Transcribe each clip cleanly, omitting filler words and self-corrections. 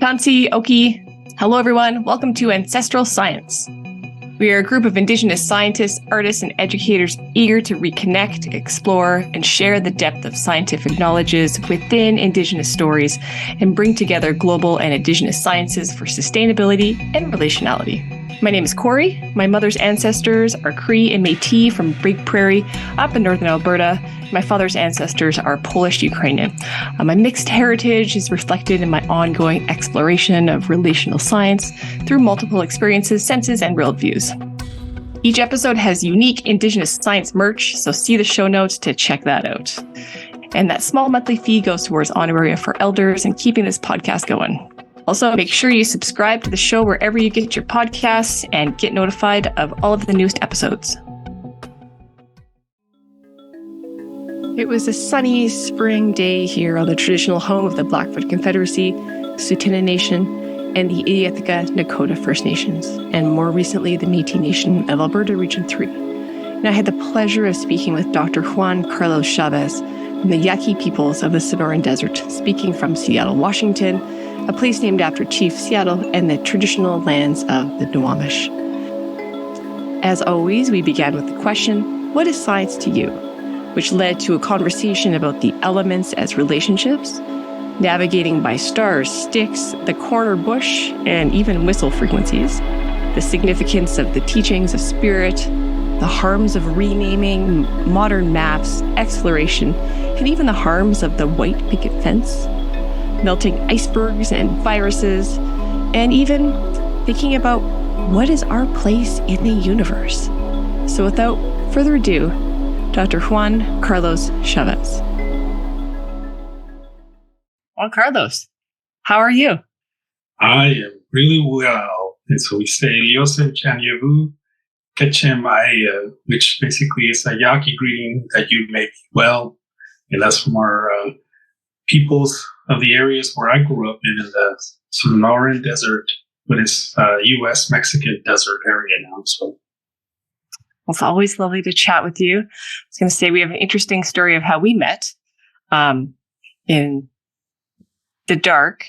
Tansi, Oki. Hello, everyone. Welcome to Ancestral Science. We are a group of Indigenous scientists, artists, and educators eager to reconnect, explore, and share the depth of scientific knowledges within Indigenous stories and bring together global and Indigenous sciences for sustainability and relationality. My name is Corey. My mother's ancestors are Cree and Métis from Big Prairie up in northern Alberta. My father's ancestors are Polish-Ukrainian. My mixed heritage is reflected in my ongoing exploration of relational science through multiple experiences, senses, and worldviews. Each episode has unique Indigenous science merch, so see the show notes to check that out. And that small monthly fee goes towards honoraria for elders and keeping this podcast going. Also, make sure you subscribe to the show wherever you get your podcasts and get notified of all of the newest episodes. It was a sunny spring day here on the traditional home of the Blackfoot Confederacy, Tsuut'ina Nation, and the Iditar'ka Nakota First Nations, and more recently the Métis Nation of Alberta Region 3. And I had the pleasure of speaking with Dr. JUAN-CARLOS Chaves from the Yaqui peoples of the Sonoran Desert, speaking from Seattle, Washington, a place named after Chief Seattle and the traditional lands of the Duwamish. As always, we began with the question, what is science to you? Which led to a conversation about the elements as relationships, navigating by stars, sticks, the corner bush, and even whistle frequencies, the significance of the teachings of spirit, the harms of renaming, modern maps, exploration, and even the harms of the white picket fence, melting icebergs and viruses, and even thinking about what is our place in the universe. So without further ado, Dr. JUAN-CARLOS Chaves. JUAN-CARLOS, how are you? I am really well. And so we say Liosem Chanyavu Kechem Aya, which basically is a Yaqui greeting that you may be well. And that's from our peoples of the areas where I grew up in the Sonoran Desert, but it's U.S.-Mexican desert area now. So. Well, it's always lovely to chat with you. I was going to say we have an interesting story of how we met in the dark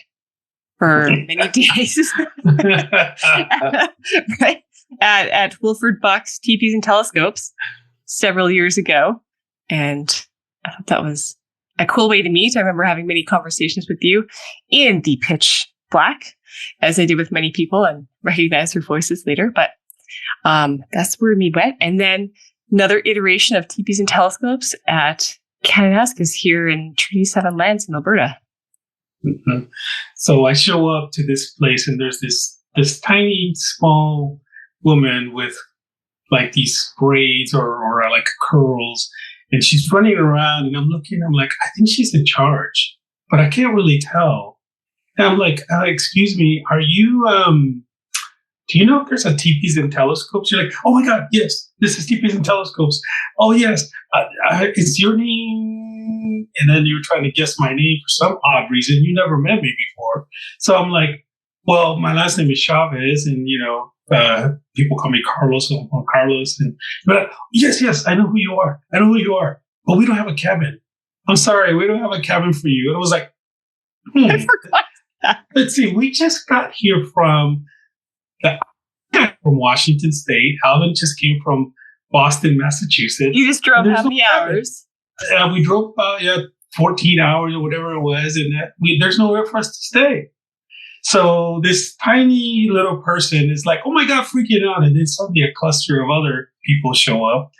for many days right? at Wilford Buck's Teepees and Telescopes several years ago. And I thought that was a cool way to meet. I remember having many conversations with you in the pitch black, as I did with many people, and recognize your voices later. But that's where we met. And then another iteration of Teepees and Telescopes at Kananaskis here in Treaty 7 Lands in Alberta. Mm-hmm. So I show up to this place, and there's this tiny, small woman with like these braids or like curls. And she's running around, and I'm like, I think she's in charge, but I can't really tell. And I'm like, excuse me, are you, do you know if there's a Teepees and Telescopes? You're like, oh my God, yes, this is Teepees and Telescopes. Oh yes, is your name? And then you're trying to guess my name for some odd reason. You never met me before. So I'm like, well, my last name is Chavez, and people call me Carlos or Carlos. But yes, I know who you are. But we don't have a cabin. I'm sorry, we don't have a cabin for you. And I was like, I forgot that. Let's see, we just got here from Washington State. Alvin just came from Boston, Massachusetts. You just drove how many hours? We drove about 14 hours or whatever it was, and there's nowhere for us to stay. So this tiny little person is like, oh my God, freaking out. And then suddenly a cluster of other people show up.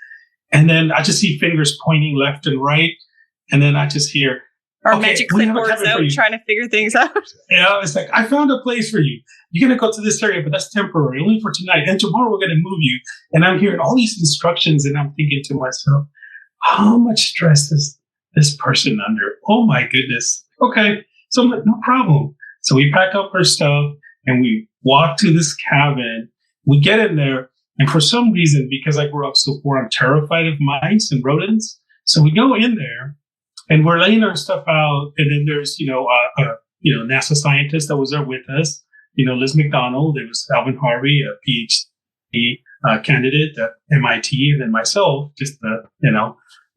And then I just see fingers pointing left and right. And then I just hear, our magic clipboards out trying to figure things out. Yeah, it's like, I found a place for you. You're going to go to this area, but that's temporary, only for tonight. And tomorrow we're going to move you. And I'm hearing all these instructions, and I'm thinking to myself, how much stress is this person under? Oh my goodness. Okay. So I'm like, no problem. So we pack up our stuff and we walk to this cabin. We get in there, and for some reason, because I grew up so poor, I'm terrified of mice and rodents. So we go in there and we're laying our stuff out. And then there's, NASA scientist that was there with us, Liz McDonald. There was Alvin Harvey, a PhD candidate at MIT, and then myself, just the,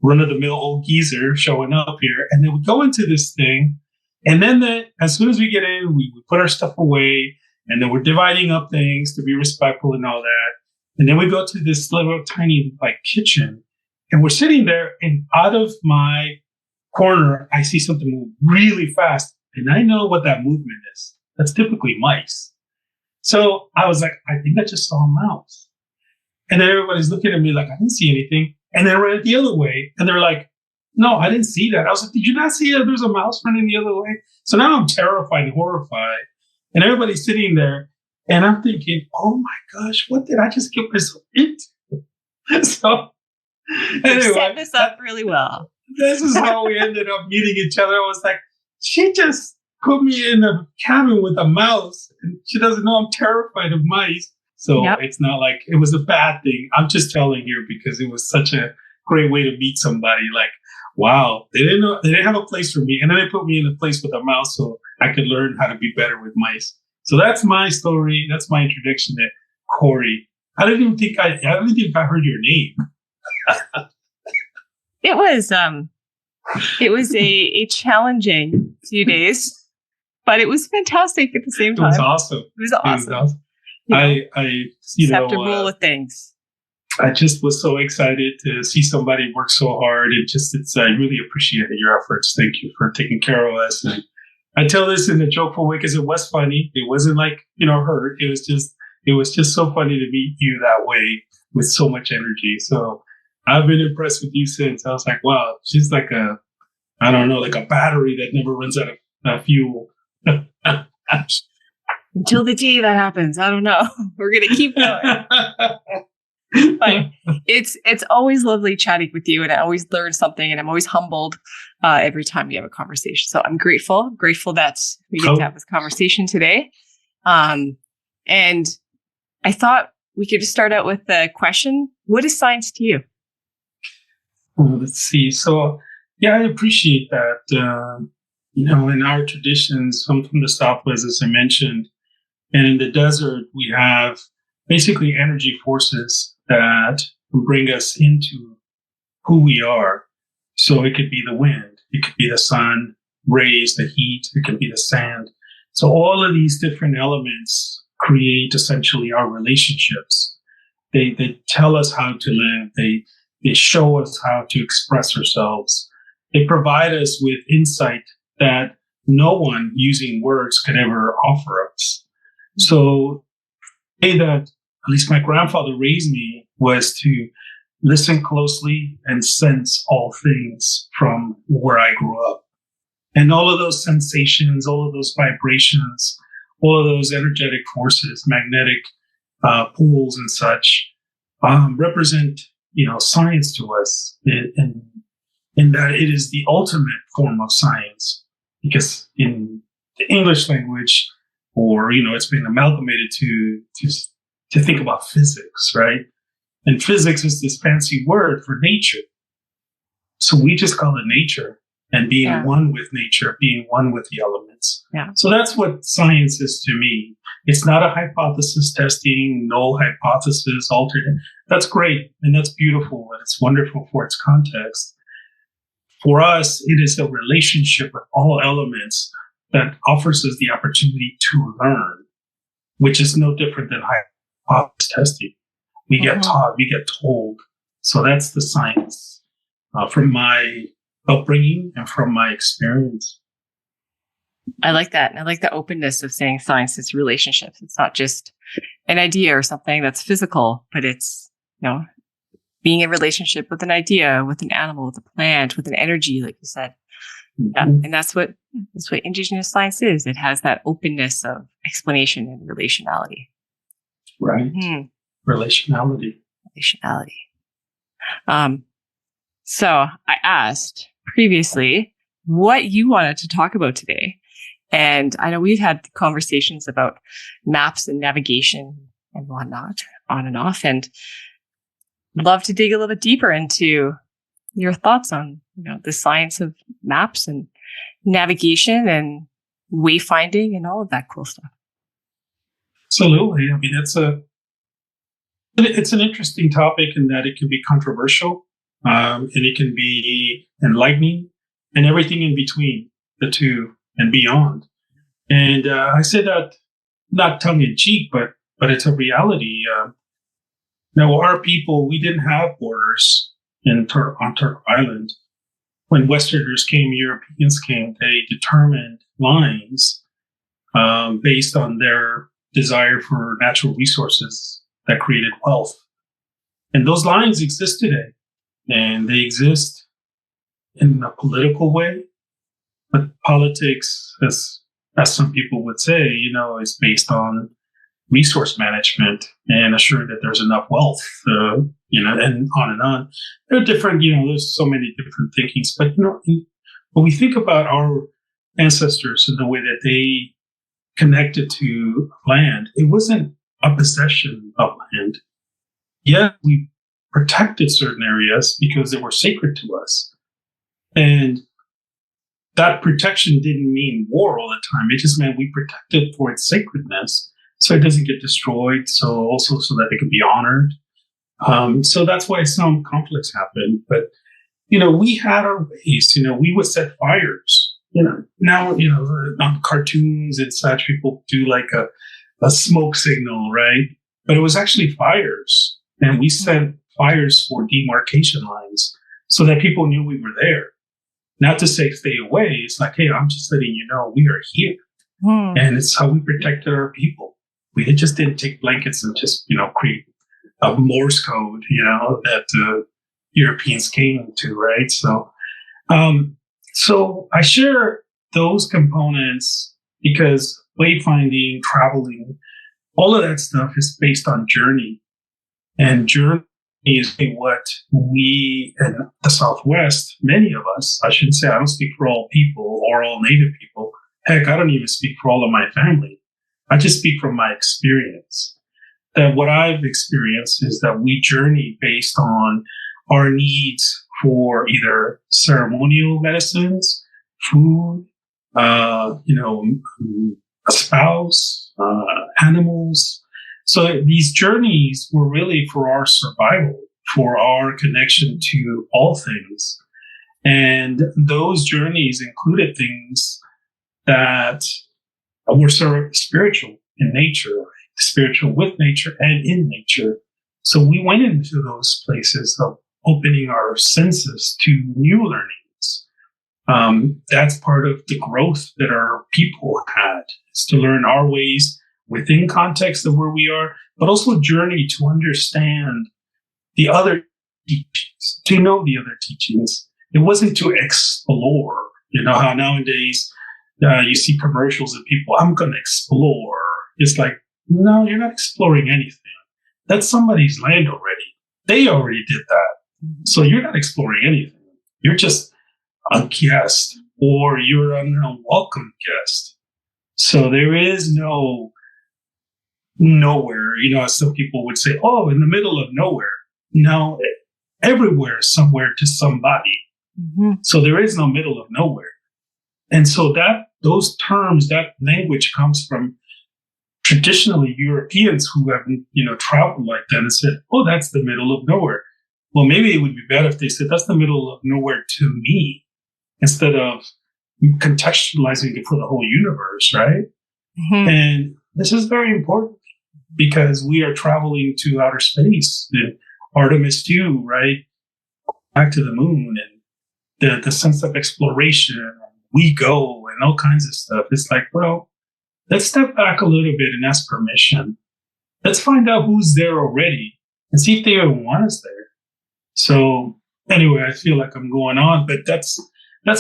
run-of-the-mill old geezer showing up here. And then we go into this thing. And then as soon as we get in, we put our stuff away, and then we're dividing up things to be respectful and all that. And then we go to this little tiny like kitchen, and we're sitting there, and out of my corner, I see something move really fast, and I know what that movement is. That's typically mice. So I was like, I think I just saw a mouse. And then everybody's looking at me like, I didn't see anything. And then ran the other way. And they're like, no, I didn't see that. I was like, did you not see that there's a mouse running the other way? So now I'm terrified and horrified. And everybody's sitting there. And I'm thinking, oh my gosh, what did I just get myself into? So anyway, you set this up really well. This is how we ended up meeting each other. I was like, she just put me in a cabin with a mouse, and she doesn't know I'm terrified of mice. So It's not like it was a bad thing. I'm just telling you because it was such a great way to meet somebody. Like, wow, they didn't have a place for me. And then they put me in a place with a mouse so I could learn how to be better with mice. So that's my story. That's my introduction to Corey. I don't think I heard your name. It was a challenging few days, but it was fantastic at the same time. It was awesome. You have to roll with things. I just was so excited to see somebody work so hard. I really appreciated your efforts. Thank you for taking care of us. And I tell this in a jokeful way because it was funny. It wasn't like, hurt. It was just so funny to meet you that way with so much energy. So I've been impressed with you since. I was like, wow, she's like a battery that never runs out of fuel. Until the day that happens, I don't know. We're going to keep going. But it's always lovely chatting with you, and I always learn something, and I'm always humbled every time we have a conversation. So I'm grateful that we get to have this conversation today. And I thought we could just start out with the question: what is science to you? Well, let's see. So, I appreciate that. In our traditions, from the Southwest, as I mentioned, and in the desert, we have basically energy forces that bring us into who we are. So it could be the wind, it could be the sun, rays, the heat, it could be the sand. So all of these different elements create essentially our relationships. They tell us how to live. They show us how to express ourselves. They provide us with insight that no one using words could ever offer us. So the way that at least my grandfather raised me was to listen closely and sense all things from where I grew up. And all of those sensations, all of those vibrations, all of those energetic forces, magnetic pools and such, represent, science to us in that it is the ultimate form of science. Because in the English language, or, it's been amalgamated to think about physics, right? And physics is this fancy word for nature. So we just call it nature, and being one with nature, being one with the elements. Yeah. So that's what science is to me. It's not a hypothesis testing, null hypothesis, alternate. That's great, and that's beautiful, and it's wonderful for its context. For us, it is a relationship with all elements that offers us the opportunity to learn, which is no different than hypothesis testing. We get taught, we get told. So that's the science from my upbringing and from my experience. I like that. And I like the openness of saying science is relationships. It's not just an idea or something that's physical, but it's, being in relationship with an idea, with an animal, with a plant, with an energy, like you said. Yeah. And that's what Indigenous science is. It has that openness of explanation and relationality. Right. Relationality. So I asked previously what you wanted to talk about today. And I know we've had conversations about maps and navigation and whatnot, on and off. And I'd love to dig a little bit deeper into your thoughts on, the science of maps and navigation and wayfinding and all of that cool stuff. Absolutely. I mean, it's an interesting topic in that it can be controversial, and it can be enlightening, and everything in between the two. and beyond. And I say that not tongue in cheek, but it's a reality. Now, our people, we didn't have borders on Turtle Island. When Westerners came, Europeans came, they determined lines based on their desire for natural resources that created wealth. And those lines exist today, and they exist in a political way. But politics, as some people would say, is based on resource management and assure that there's enough wealth, and on and on. There are different, there's so many different thinkings. But, when we think about our ancestors and the way that they connected to land, it wasn't a possession of land. Yeah, we protected certain areas because they were sacred to us. And that protection didn't mean war all the time. It just meant we protected for its sacredness so it doesn't get destroyed, so also so that it can be honored. So that's why some conflicts happen. But, we had our ways. We would set fires. Now, on cartoons and such, people do like a smoke signal, right? But it was actually fires. And we set fires for demarcation lines so that people knew we were there. Not to say stay away. It's like, hey, I'm just letting you know we are here. And it's how we protected our people. We just didn't take blankets and just, create a Morse code, that Europeans came to, right? So, so I share those components because wayfinding, traveling, all of that stuff is based on journey. And journey is what we in the Southwest, many of us, I shouldn't say, I don't speak for all people or all Native people. Heck, I don't even speak for all of my family. I just speak from my experience. That what I've experienced is that we journey based on our needs for either ceremonial medicines, food, a spouse, animals. So these journeys were really for our survival, for our connection to all things. And those journeys included things that were sort of spiritual in nature, spiritual with nature and in nature. So we went into those places of opening our senses to new learnings. That's part of the growth that our people had, is to learn our ways within context of where we are, but also journey to understand the other teachings, to know the other teachings. It wasn't to explore. How nowadays you see commercials of people, I'm going to explore. It's like, no, you're not exploring anything. That's somebody's land already. They already did that. So you're not exploring anything. You're just a guest, or you're an unwelcome guest. So there is no nowhere, as some people would say, oh, in the middle of nowhere. No, everywhere is somewhere to somebody. So there is no middle of nowhere. And so those terms, that language comes from traditionally Europeans who have, traveled like that and said, oh, that's the middle of nowhere. Well, maybe it would be better if they said, that's the middle of nowhere to me, instead of contextualizing it for the whole universe, right? And this is very important because we are traveling to outer space. And Artemis 2, right? Back to the moon, and the sense of exploration, we go, and all kinds of stuff. It's like, well, let's step back a little bit and ask permission. Let's find out who's there already and see if they even want us there. So anyway, I feel like I'm going on, but that's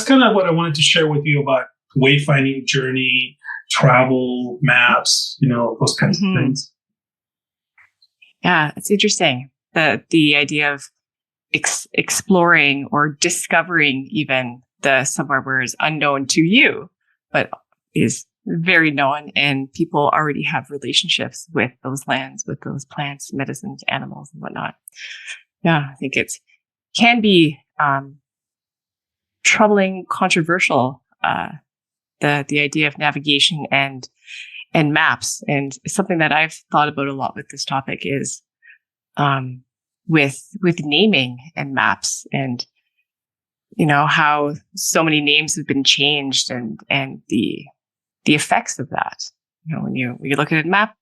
kind of what I wanted to share with you about wayfinding, journey, travel, maps, those kinds of things. Yeah, it's interesting. The idea of exploring or discovering even somewhere where is unknown to you, but is very known, and people already have relationships with those lands, with those plants, medicines, animals, and whatnot. Yeah, I think can be troubling, controversial. The idea of navigation and maps, and something that I've thought about a lot with this topic is with naming and maps, and how so many names have been changed and the effects of that. When you look at a map,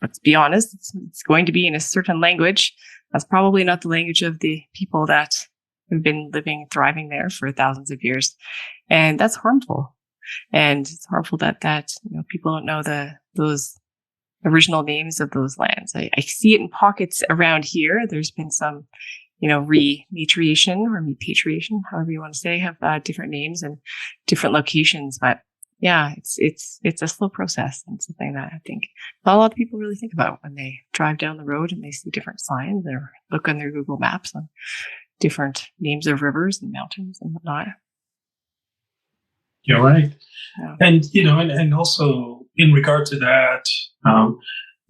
let's be honest, it's going to be in a certain language. That's probably not the language of the people that have been living, thriving there for thousands of years. And that's harmful. And it's harmful that people don't know those original names of those lands. I see it in pockets around here. There's been some, rematriation or repatriation, however you want to say, have different names and different locations. But yeah, it's a slow process, and something that I think not a lot of people really think about when they drive down the road and they see different signs or look on their Google Maps on different names of rivers and mountains and whatnot. You're right. Yeah. And, and also in regard to that,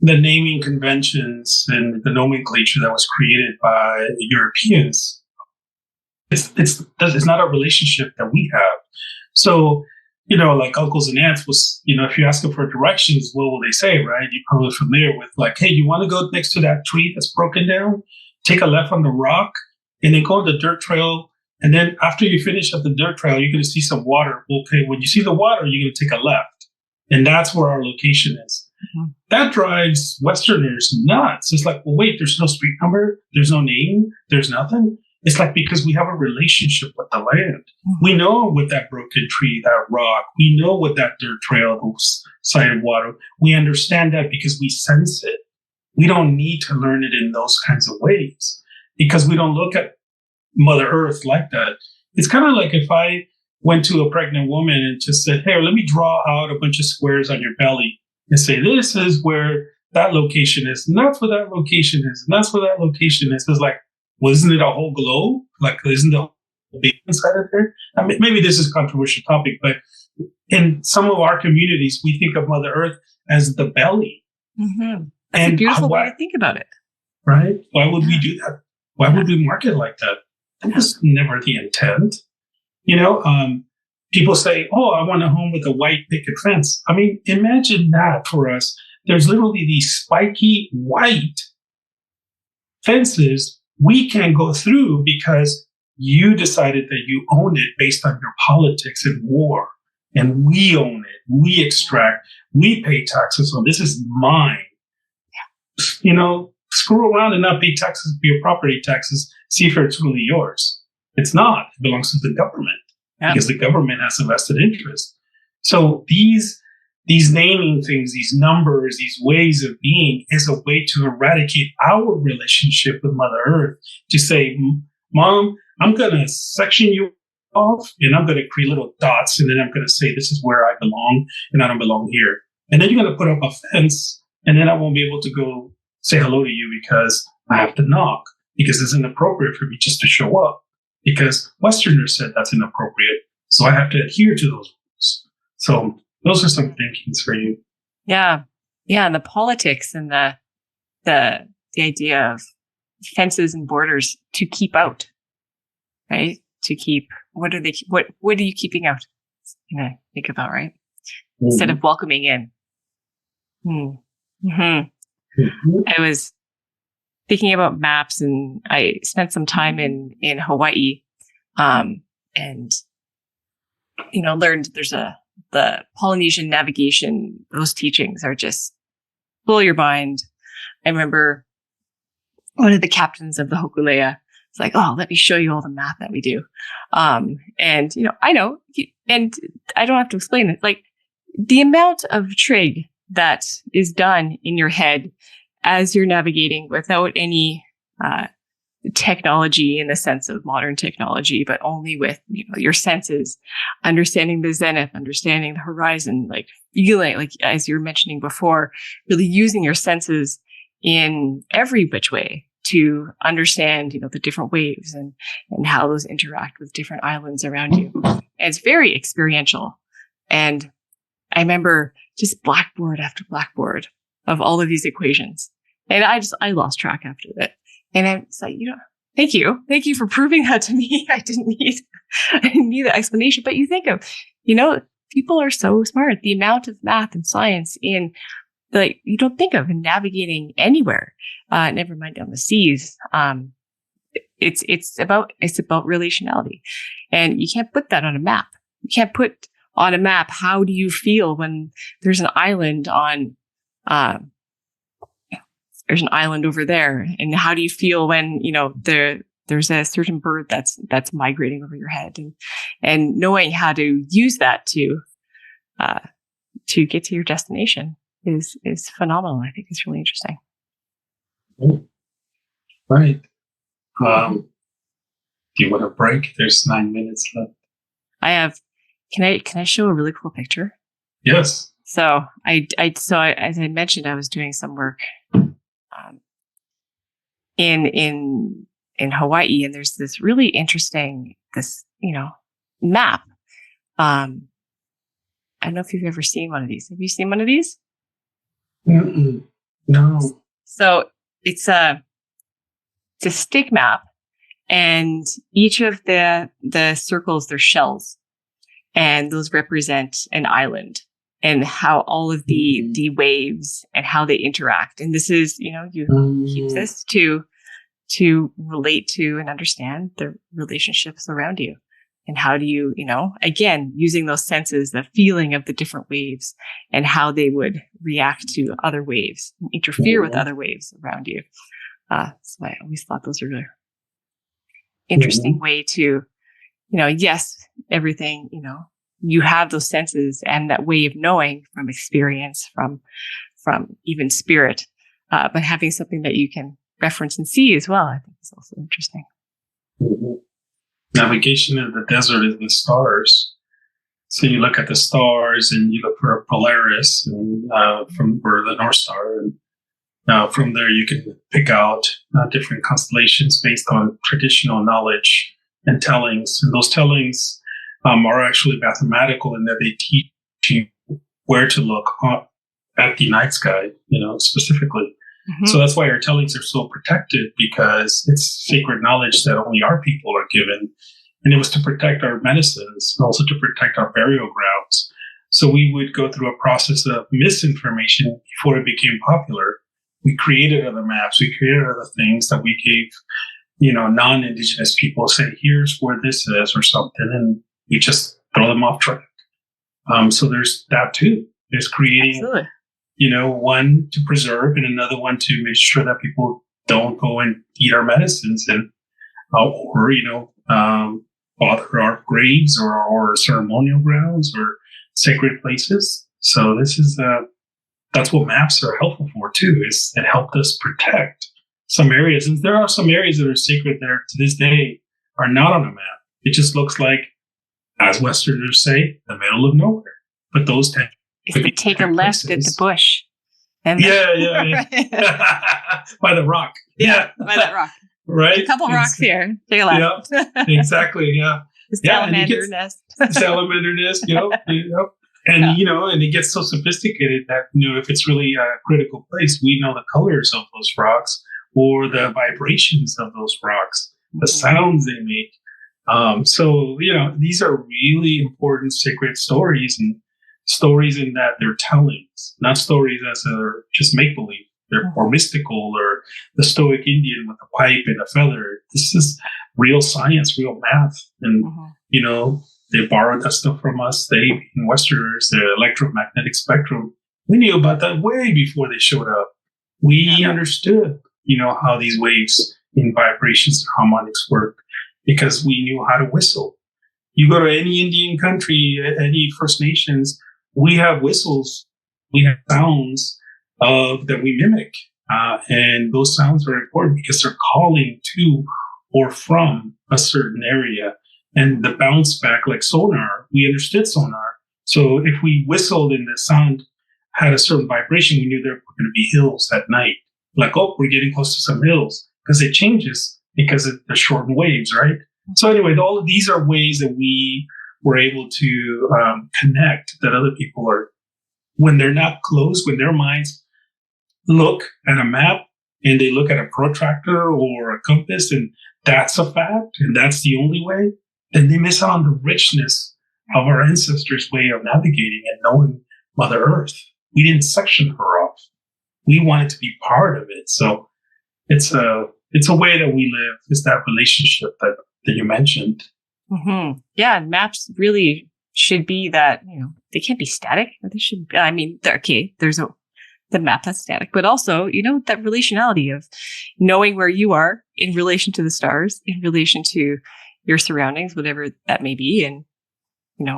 the naming conventions and the nomenclature that was created by the Europeans, it's not a relationship that we have. So, like uncles and aunts was, if you ask them for directions, what will they say, right? You're probably familiar with like, hey, you want to go next to that tree that's broken down? Take a left on the rock and then go on the dirt trail. And then after you finish at the dirt trail, you're going to see some water. Okay, when you see the water, you're going to take a left. And that's where our location is. Mm-hmm. That drives Westerners nuts. It's like, well, wait, there's no street number. There's no name. There's nothing. It's like, because we have a relationship with the land. Mm-hmm. We know what that broken tree, that rock, we know what that dirt trail, those side of water. We understand that because we sense it. We don't need to learn it in those kinds of ways because we don't look at Mother Earth like that. It's kind of like if I went to a pregnant woman and just said, hey, let me draw out a bunch of squares on your belly and say, this is where that location is. And that's where that location is. And that's where that location is. It's like, well, isn't it a whole globe? Like, isn't the whole big inside of there? I mean, maybe this is a controversial topic, but in some of our communities, we think of Mother Earth as the belly. Mm-hmm. That's a beautiful way to think about it. Right? Why would we do that? Why would we mark it like that? That was never the intent. People say, oh, I want a home with a white picket fence. I mean, imagine that for us. There's literally these spiky white fences we can't go through because you decided that you own it based on your politics and war. And we own it. We extract. We pay taxes on this is mine. Screw around and not pay taxes, your property taxes, see if it's really yours. It's not. It belongs to the government because the government has a vested interest. So these naming things, these numbers, these ways of being is a way to eradicate our relationship with Mother Earth. To say, Mom, I'm going to section you off and I'm going to create little dots and then I'm going to say, this is where I belong and I don't belong here. And then you're going to put up a fence and then I won't be able to go say hello to you because I have to knock because it's inappropriate for me just to show up because Westerners said that's inappropriate. So I have to adhere to those rules. So those are some thinkings for you. Yeah. Yeah. And the politics and the idea of fences and borders to keep out, right? To keep, what are you keeping out? Think about, right? Mm-hmm. Instead of welcoming in. Mm-hmm. Mm-hmm. I was thinking about maps and I spent some time in Hawaii, and, learned the Polynesian navigation, those teachings are just blow your mind. I remember one of the captains of the Hokulea was like, oh, let me show you all the math that we do. And, I know, and I don't have to explain it. Like the amount of trig that is done in your head as you're navigating without any technology in the sense of modern technology, but only with your senses, understanding the zenith, understanding the horizon, like feeling, like as you were mentioning before, really using your senses in every which way to understand, the different waves and how those interact with different islands around you. And it's very experiential. And I remember just blackboard after blackboard of all of these equations. And I lost track after that. And I'm just like, thank you for proving that to me. I didn't need the explanation. But you think of, people are so smart. The amount of math and science in, like, you don't think of in navigating anywhere. Never mind on the seas. it's about relationality, and you can't put that on a map. You can't put on a map how do you feel when there's an island on there's an island over there, and how do you feel when there's a certain bird that's migrating over your head, and knowing how to use that to get to your destination is phenomenal. I think it's really interesting. Right. Do you want a break? There's 9 minutes left. I have. Can I show a really cool picture? Yes. So as I mentioned, I was doing some work in Hawaii, and there's this really interesting map. I don't know if you've ever seen one of these. Have you seen one of these? Mm-mm. No. So it's a stick map, and each of the circles, they're shells, and those represent an island, and how all of the waves and how they interact. And this is, you keep this to relate to and understand the relationships around you. And how do you, again, using those senses, the feeling of the different waves and how they would react to other waves and interfere with other waves around you. So I always thought those were really interesting way to, yes, everything, you have those senses and that way of knowing from experience, from even spirit, but having something that you can reference and see as well, I think is also interesting. Navigation in the desert is the stars. So you look at the stars and you look for a Polaris and or the North Star. And from there, you can pick out different constellations based on traditional knowledge and tellings. And those tellings are actually mathematical in that they teach you where to look at the night sky, specifically. Mm-hmm. So that's why our tellings are so protected, because it's sacred knowledge that only our people are given. And it was to protect our medicines, and also to protect our burial grounds. So we would go through a process of misinformation before it became popular. We created other maps. We created other things that we gave, non-Indigenous people, say, here's where this is or something. And we just throw them off track. So there's that too. There's creating, Absolutely. One to preserve and another one to make sure that people don't go and eat our medicines and, bother our graves or ceremonial grounds or sacred places. So this is, that's what maps are helpful for too, is it helped us protect some areas. And there are some areas that are sacred there to this day are not on a map. It just looks like, as Westerners say, the middle of nowhere. But those tend to take a left at the bush. And yeah. By the rock. Yeah. By that rock. Right. A couple rocks here. Take a left. Yeah, exactly. Yeah. The salamander nest. Salamander nest. Yep. And, and it gets so sophisticated that, if it's really a critical place, we know the colors of those rocks or the vibrations of those rocks, the sounds they make. So, these are really important sacred stories, and stories in that they're tellings, not stories as are just make-believe. They're more mystical, or the Stoic Indian with a pipe and a feather. This is real science, real math. And, they borrowed that stuff from us. They, Westerners, the electromagnetic spectrum, we knew about that way before they showed up. We understood, how these waves in vibrations and harmonics work, because we knew how to whistle. You go to any Indian country, any First Nations, we have whistles, we have sounds that we mimic. And those sounds are important because they're calling to or from a certain area. And the bounce back, like sonar, we understood sonar. So if we whistled and the sound had a certain vibration, we knew there were going to be hills at night. Like, oh, we're getting close to some hills, because it changes because of the shortened waves, right? So anyway, all of these are ways that we were able to connect that other people are, when they're not close, when their minds look at a map and they look at a protractor or a compass, and that's a fact, and that's the only way, then they miss out on the richness of our ancestors' way of navigating and knowing Mother Earth. We didn't section her off. We wanted to be part of it. So it's it's a way that we live. It's that relationship that you mentioned. Mm-hmm. Yeah, and maps really should be that, they can't be static. They should, I mean, there's the map that's static, but also, that relationality of knowing where you are in relation to the stars, in relation to your surroundings, whatever that may be, and,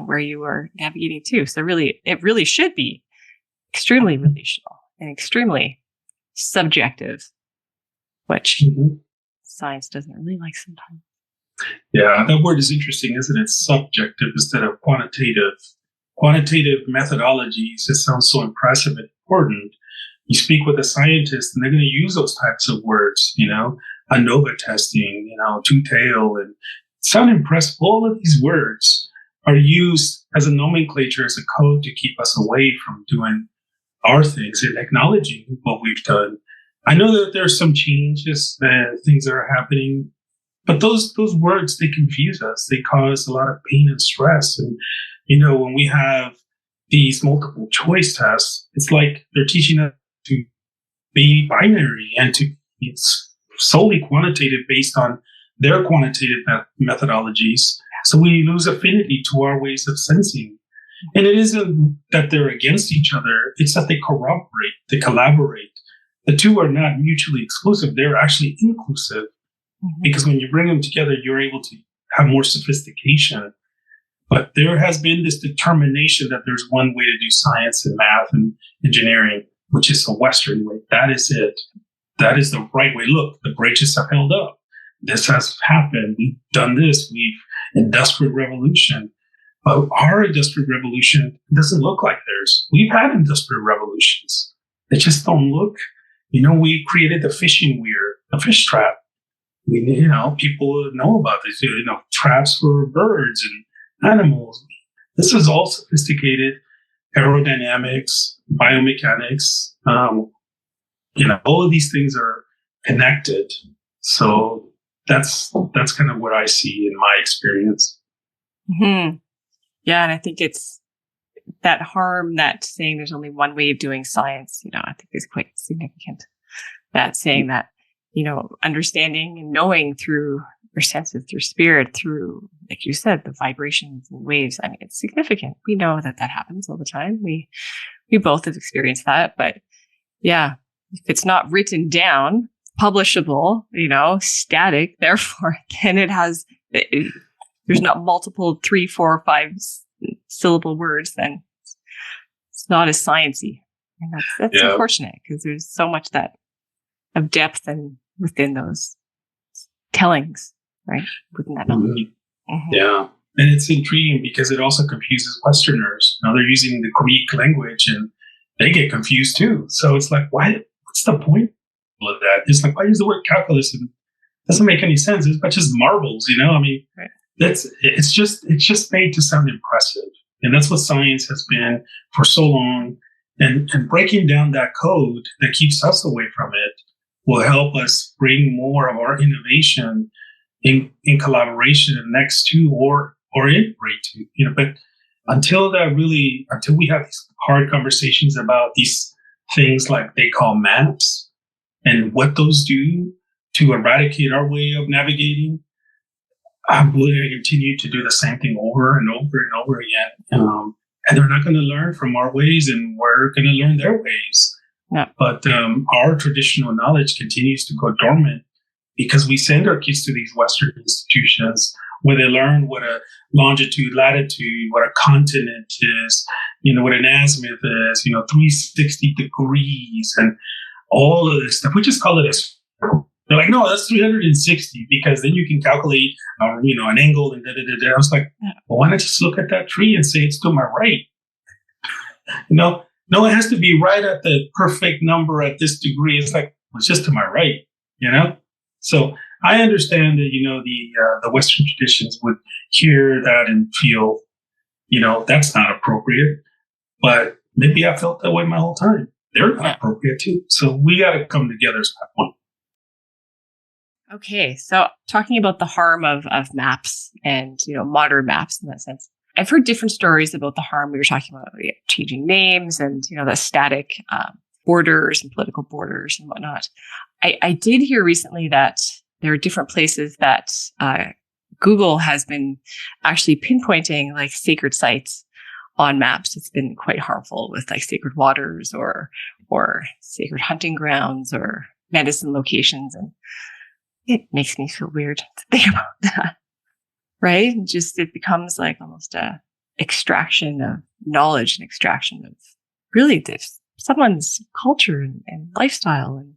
where you are navigating to. So really, it really should be extremely relational and extremely subjective, which science doesn't really like sometimes. Yeah, that word is interesting, isn't it? Subjective instead of quantitative. Quantitative methodologies, it sounds so impressive and important. You speak with a scientist and they're going to use those types of words, ANOVA testing, two-tail, and sound impressive. All of these words are used as a nomenclature, as a code to keep us away from doing our things and acknowledging what we've done. I know that there are some changes, things that are happening, but those words, they confuse us. They cause a lot of pain and stress. And, when we have these multiple choice tests, it's like they're teaching us to be binary and to be solely quantitative based on their quantitative methodologies. So we lose affinity to our ways of sensing. And it isn't that they're against each other. It's that they corroborate, they collaborate. The two are not mutually exclusive. They're actually inclusive. Because when you bring them together, you're able to have more sophistication. But there has been this determination that there's one way to do science and math and engineering, which is a Western way. That is it. That is the right way. Look, the bridges have held up. This has happened. We've done this. Industrial revolution. But our industrial revolution doesn't look like theirs. We've had industrial revolutions. They just don't look. We created the fishing weir, the fish trap. People know about this, traps for birds and animals. This is all sophisticated aerodynamics, biomechanics. All of these things are connected. So that's kind of what I see in my experience. Mm-hmm. Yeah. And I think it's that harm that saying there's only one way of doing science, I think is quite significant. That saying that, understanding and knowing through your senses, through spirit, through, like you said, the vibrations and waves. I mean, it's significant. We know that happens all the time. We both have experienced that. But yeah, if it's not written down, publishable, static, therefore, then there's not multiple 3, 4, 5 syllable words, then it's not as sciencey. And that's unfortunate because there's so much of depth and within those tellings, right? Within that knowledge. Mm-hmm. Yeah. And it's intriguing because it also confuses Westerners. They're using the Greek language and they get confused too. So it's like, what's the point of that? It's like, why use the word calculus? And it doesn't make any sense. It's just marbles, I mean, right. It's just made to sound impressive. And that's what science has been for so long. And breaking down that code that keeps us away from it will help us bring more of our innovation in collaboration next to or integrate to. But until we have these hard conversations about these things like they call maps and what those do to eradicate our way of navigating, I'm going to continue to do the same thing over and over and over again. And they're not going to learn from our ways, and we're going to learn their ways. Yeah. But our traditional knowledge continues to go dormant because we send our kids to these Western institutions where they learn what a longitude, latitude, what a continent is, what an azimuth is, 360 degrees and all of this stuff. We just call it a circle. They're like, no, that's 360 because then you can calculate, an angle and da-da-da-da. I was like, well, why not just look at that tree and say it's to my right? No, it has to be right at the perfect number at this degree. It's like, it's just to my right, So I understand that, the Western traditions would hear that and feel, that's not appropriate. But maybe I felt that way my whole time. They're not appropriate too. So we got to come together as that point. Okay, so talking about the harm of maps and modern maps in that sense, I've heard different stories about the harm. We were talking about changing names and the static borders and political borders and whatnot. I did hear recently that there are different places that Google has been actually pinpointing like sacred sites on maps. It's been quite harmful with like sacred waters or sacred hunting grounds or medicine locations. And it makes me feel weird to think about that, right? Just, it becomes like almost a extraction of knowledge and extraction of really someone's culture and lifestyle. And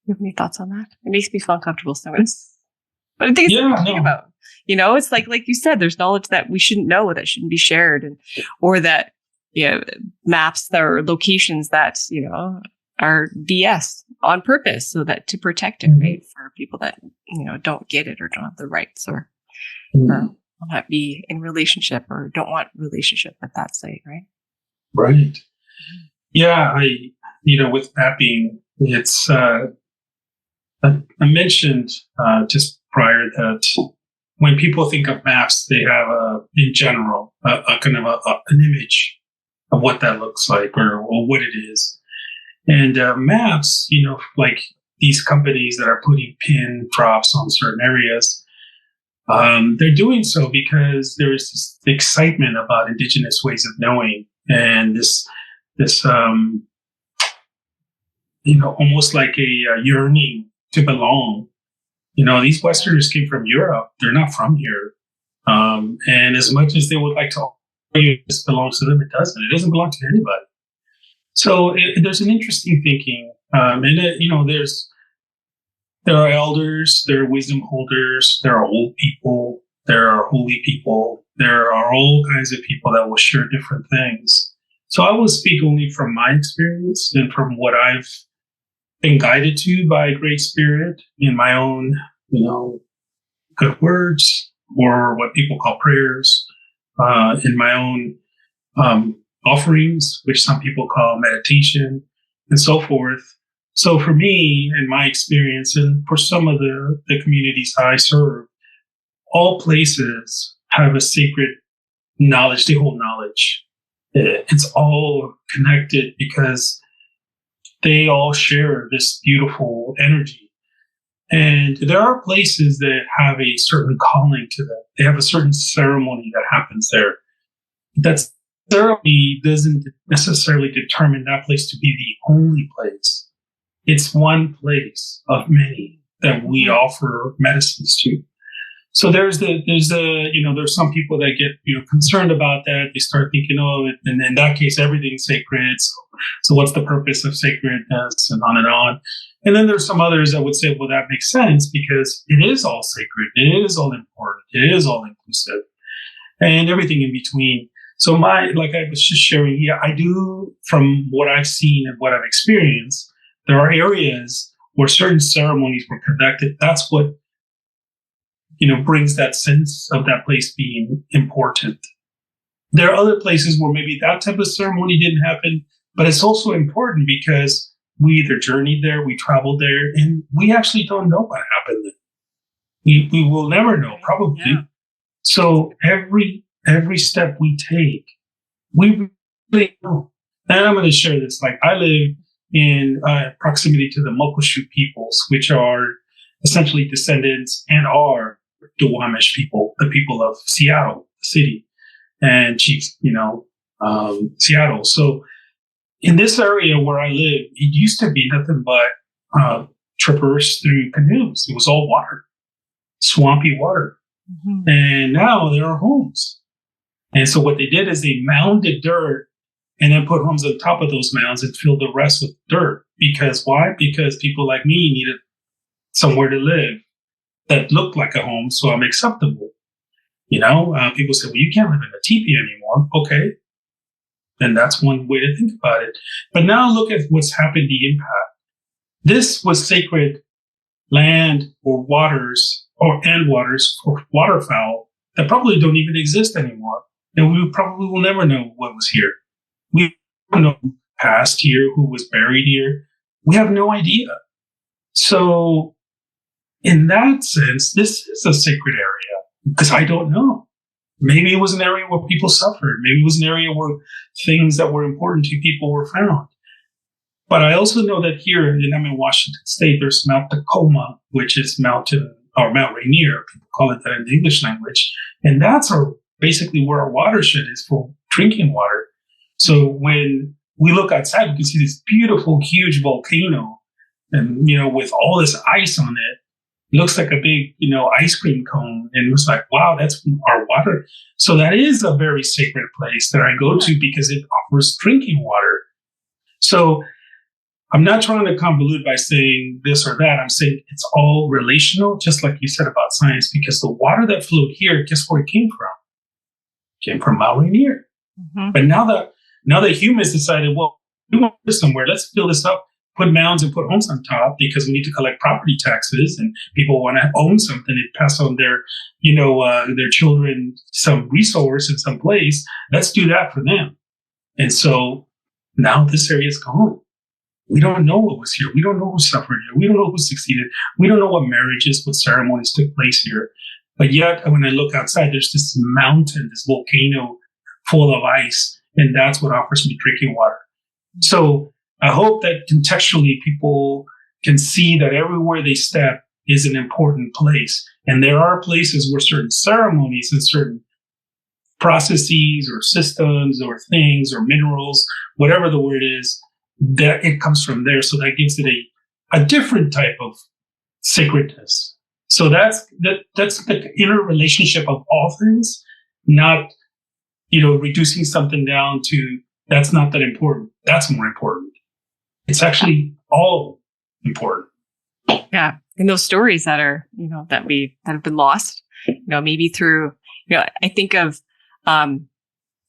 you have any thoughts on that? It makes me feel uncomfortable sometimes. But I think it's something to think about. You know, it's like you said, there's knowledge that we shouldn't know, that shouldn't be shared, or that, maps that are locations that, are BS on purpose so that to protect it, right? For people that, don't get it or don't have the rights or will not be in relationship or don't want relationship at that site, right? Right. Yeah, with mapping, it's, I mentioned just prior that when people think of maps, they have in general, a kind of an image of what that looks like or what it is. And maps, like these companies that are putting pin drops on certain areas, they're doing so because there's this excitement about indigenous ways of knowing, and this almost like a yearning to belong. These Westerners came from Europe; they're not from here. And as much as they would like to argue this belongs to them, it doesn't. It doesn't belong to anybody. So there's an interesting thinking, there are elders, there are wisdom holders, there are old people, there are holy people, there are all kinds of people that will share different things. So I will speak only from my experience and from what I've been guided to by a Great Spirit in my own, good words, or what people call prayers, in my own offerings, which some people call meditation, and so forth. So for me and my experience, and for some of the communities I serve, all places have a sacred knowledge. They hold knowledge. It's all connected because they all share this beautiful energy. And there are places that have a certain calling to them. They have a certain ceremony that happens there. That ceremony doesn't necessarily determine that place to be the only place. It's one place of many that we offer medicines to. So there's some people that get, concerned about that. They start thinking, and in that case, everything's sacred. So what's the purpose of sacredness, and on and on. And then there's some others that would say, well, that makes sense because it is all sacred. It is all important. It is all inclusive, and everything in between. So like I was just sharing, I do, from what I've seen and what I've experienced, there are areas where certain ceremonies were conducted. That's what, brings that sense of that place being important. There are other places where maybe that type of ceremony didn't happen, but it's also important because we either journeyed there, we traveled there, and we actually don't know what happened there. We will never know, probably. Yeah. So every step we take, we really know. And I'm going to share this. Like, I live in proximity to the Muckleshoot peoples, which are essentially descendants and are Duwamish people, the people of Seattle, the city, and Chiefs, Seattle. So in this area where I live, it used to be nothing but traverse through canoes. It was all water, swampy water. Mm-hmm. And now there are homes. And so what they did is they mounded dirt and then put homes on top of those mounds and filled the rest with dirt. Because why? Because people like me needed somewhere to live that looked like a home, so I'm acceptable. People say, well, you can't live in a teepee anymore. Okay. And that's one way to think about it. But now look at what's happened, the impact. This was sacred land or waters for waterfowl that probably don't even exist anymore. And we probably will never know what was here. We don't know who passed here, who was buried here. We have no idea. So in that sense, this is a sacred area because I don't know. Maybe it was an area where people suffered. Maybe it was an area where things that were important to people were found. But I also know that here I'm in Washington State, there's Mount Tacoma, which is mountain or Mount Rainier. People call it that in the English language. And that's basically where our watershed is for drinking water. So when we look outside, we can see this beautiful, huge volcano and, with all this ice on it. Looks like a big, ice cream cone. And it was like, wow, that's our water. So that is a very sacred place that I go to because it offers drinking water. So I'm not trying to convolute by saying this or that. I'm saying it's all relational, just like you said about science, because the water that flowed here, guess where it came from? It came from Mount Rainier. Mm-hmm. But now that humans decided, well, we want this somewhere, let's fill this up, put mounds and put homes on top because we need to collect property taxes and people want to own something and pass on their children some resource in some place. Let's do that for them. And so now this area is gone. We don't know what was here. We don't know who suffered here. We don't know who succeeded. We don't know what marriages, what ceremonies took place here. But yet, when I look outside, there's this mountain, this volcano full of ice, and that's what offers me drinking water. So I hope that contextually people can see that everywhere they step is an important place. And there are places where certain ceremonies and certain processes or systems or things or minerals, whatever the word is, that it comes from there. So that gives it a different type of sacredness. So that's the inner relationship of all things, not, reducing something down to that's not that important. That's more important. It's actually all important. Yeah. And those stories that are, that have been lost, maybe through, I think of,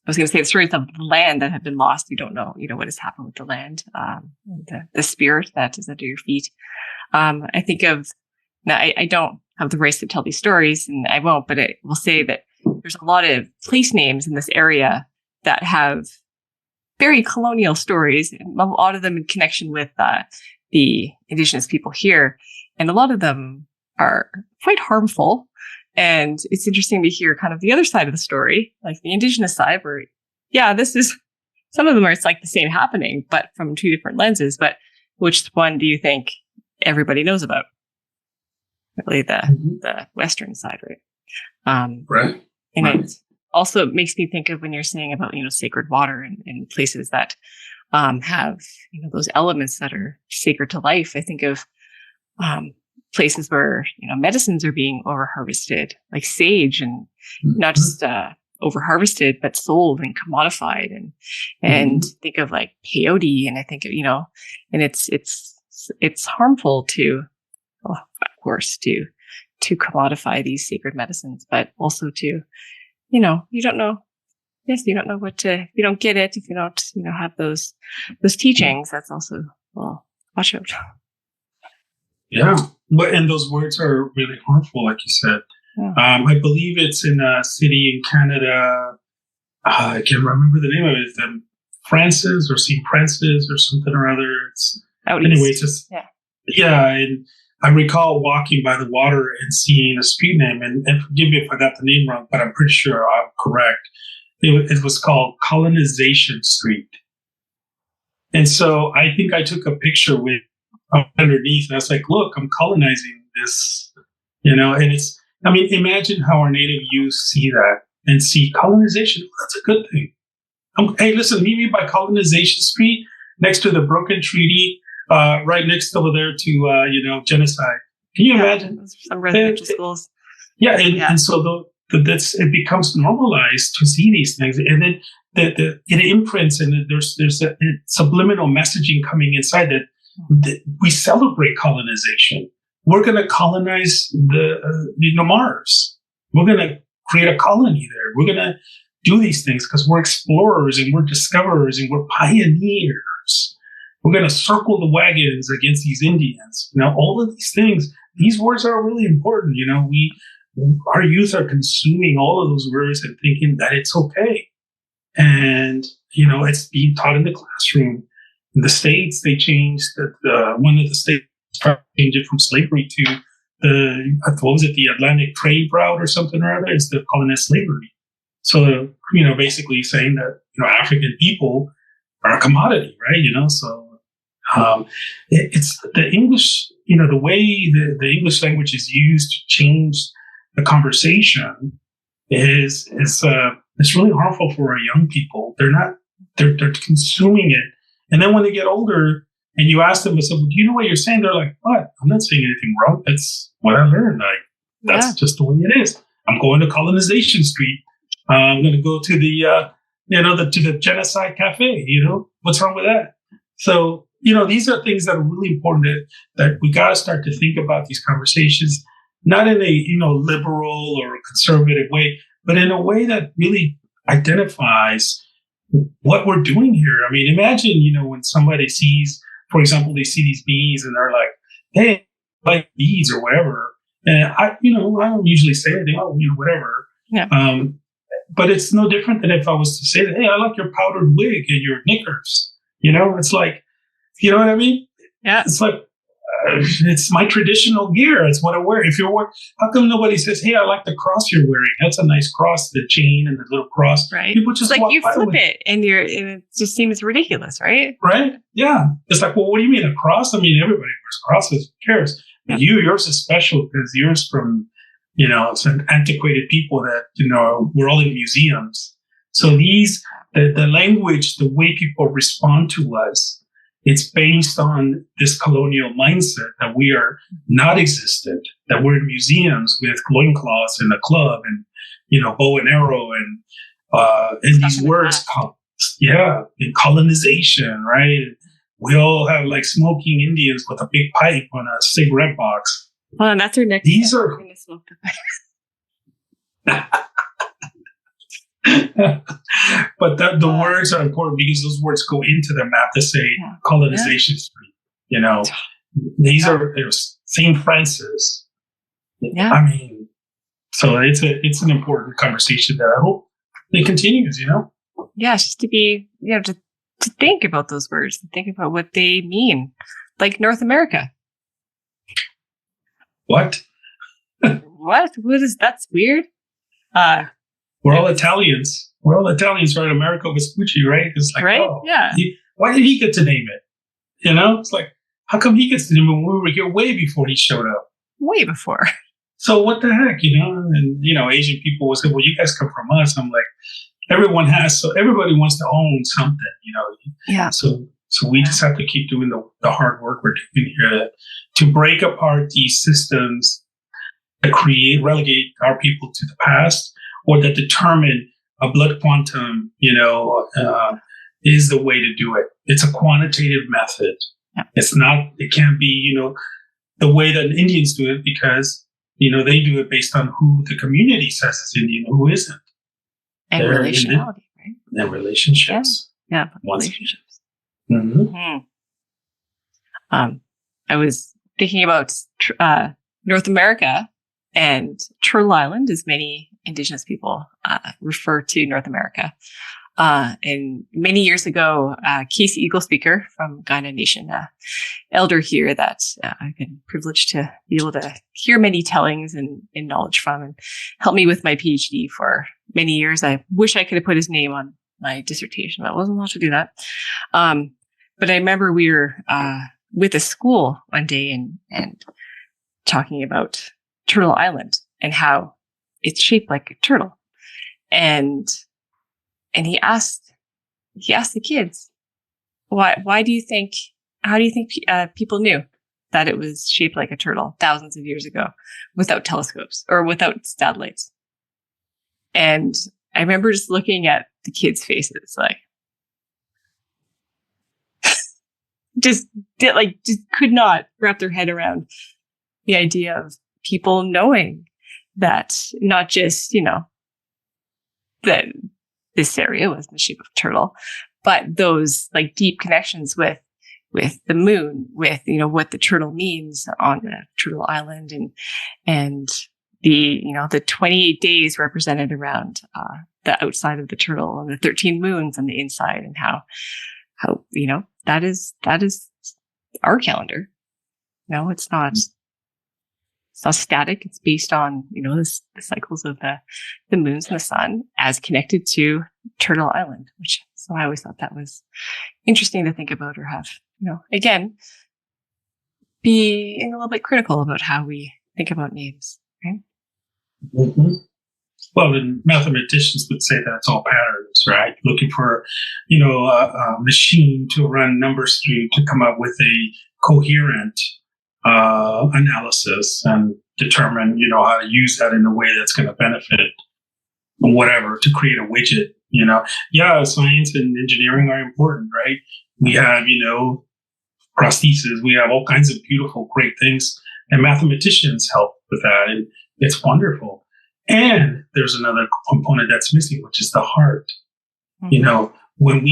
I was going to say the stories of the land that have been lost. You don't know, what has happened with the land, the spirit that is under your feet. I think of, now I don't have the rights to tell these stories and I won't, but I will say that there's a lot of place names in this area that have very colonial stories, a lot of them in connection with the indigenous people here. And a lot of them are quite harmful. And it's interesting to hear kind of the other side of the story, like the indigenous side where, some of them it's like the same happening, but from two different lenses. But which one do you think everybody knows about? Really the Western side, right? Right. And it also makes me think of when you're saying about, sacred water and places that have, those elements that are sacred to life. I think of places where, medicines are being over-harvested, like sage, and not just over-harvested, but sold and commodified. And think of like peyote, and I think, and it's harmful to, well, of course, to commodify these sacred medicines, but also to, you don't know. Yes, you don't know if you don't get it, if you don't, have those teachings, that's also, well, watch out. Yeah. And those words are really harmful, like you said. Yeah. I believe it's in a city in Canada. I can't remember the name of it. Francis or St. Francis or something or other. And I recall walking by the water and seeing a street name, and forgive me if I got the name wrong, but I'm pretty sure I'm correct. It was called Colonization Street. And so I think I took a picture with underneath, and I was like, look, I'm colonizing this, and imagine how our native youth see that and see colonization. That's a good thing. Hey, listen, meet me by Colonization Street next to the Broken Treaty, right next over there to, genocide. Can you imagine? Some residential schools. Yeah. And so it becomes normalized to see these things. And then it imprints, and there's a subliminal messaging coming inside that we celebrate colonization. We're going to colonize Mars. We're going to create a colony there. We're going to do these things because we're explorers and we're discoverers and we're pioneers. We're going to circle the wagons against these Indians. All of these things, these words are really important. Our youth are consuming all of those words and thinking that it's okay. And, it's being taught in the classroom. In the States, they changed one of the states changed it from slavery to the Atlantic trade route or something or other, instead of calling it slavery. So, basically saying that, African people are a commodity, right? So Um, it's the English, the way the English language is used to change the conversation it's really harmful for our young people. They're consuming it, and then when they get older, and you ask them, "So, do you know what you're saying?" They're like, "What? I'm not saying anything wrong. That's what I learned. That's just the way it is. I'm going to Colonization Street. I'm going to go to to the Genocide Cafe. What's wrong with that?" So, these are things that are really important that we got to start to think about these conversations, not in a, liberal or conservative way, but in a way that really identifies what we're doing here. I mean, imagine, when somebody sees, for example, they see these bees and they're like, "Hey, I like bees," or whatever. And I don't usually say anything, whatever. Yeah. But it's no different than if I was to say that, "Hey, I like your powdered wig and your knickers." It's like, you know what I mean? Yeah. It's like, it's my traditional gear. It's what I wear. How come nobody says, "Hey, I like the cross you're wearing. That's a nice cross, the chain and the little cross." Right. People just like you flip with it and it just seems ridiculous, right? Right? Yeah. It's like, well, what do you mean a cross? I mean, everybody wears crosses. Who cares? But yours is special because yours from, some antiquated people that, we're all in museums. So the language, the way people respond to us, it's based on this colonial mindset that we are not existent, that we're in museums with loincloths and a club and, bow and arrow and these words, and colonization, right? We all have like smoking Indians with a big pipe on a cigarette box. Well, and that's our next. These are. Going to smoke the pipe. But the words are important because those words go into the map to say Colonization Street. These are St. Francis. Yeah. I mean, so it's an important conversation that I hope it continues. Yeah, just to be to think about those words and think about what they mean, like North America. What? What is that's weird? We're all Italians. We're all Italians, right? Americo Vespucci, right? It's like, right? Yeah. Why did he get to name it? It's like, how come he gets to name it when we were here way before he showed up? Way before. So what the heck, And, Asian people will say, well, you guys come from us. I'm like, everybody wants to own something, Yeah. So we just have to keep doing the hard work we're doing here to break apart these systems that relegate our people to the past, or that determine a blood quantum, is the way to do it. It's a quantitative method. Yeah. It can't be, the way that Indians do it because, they do it based on who the community says is Indian, who isn't. And relationality, right? And relationships. Yeah, relationships. Mm-hmm. I was thinking about North America and Turtle Island, as many Indigenous people refer to North America. And many years ago, Casey Eagle Speaker from Kainai Nation, elder here that I've been privileged to be able to hear many tellings and knowledge from, and help me with my PhD for many years. I wish I could have put his name on my dissertation, but I wasn't allowed to do that. But I remember we were with a school one day and talking about Turtle Island and how it's shaped like a turtle. And he asked the kids, how do you think people knew that it was shaped like a turtle thousands of years ago without telescopes or without satellites? And I remember just looking at the kids' faces, like, just could not wrap their head around the idea of people knowing that not just, that this area was in the shape of a turtle, but those like deep connections with the moon, with, what the turtle means on the Turtle Island, and the, the 28 days represented around the outside of the turtle, and the 13 moons on the inside, and how that is our calendar. No, it's not static. It's based on, the cycles of the moons and the sun as connected to Turtle Island, so I always thought that was interesting to think about or have again, being a little bit critical about how we think about names, right? Mm-hmm. Well, the mathematicians would say that it's all patterns, right? Looking for, a machine to run numbers through to come up with a coherent analysis and determine, how to use that in a way that's going to benefit whatever to create a widget. Yeah, science and engineering are important, right? We have, prosthesis. We have all kinds of beautiful, great things, and mathematicians help with that, and it's wonderful. And there's another component that's missing, which is the heart. Mm-hmm. When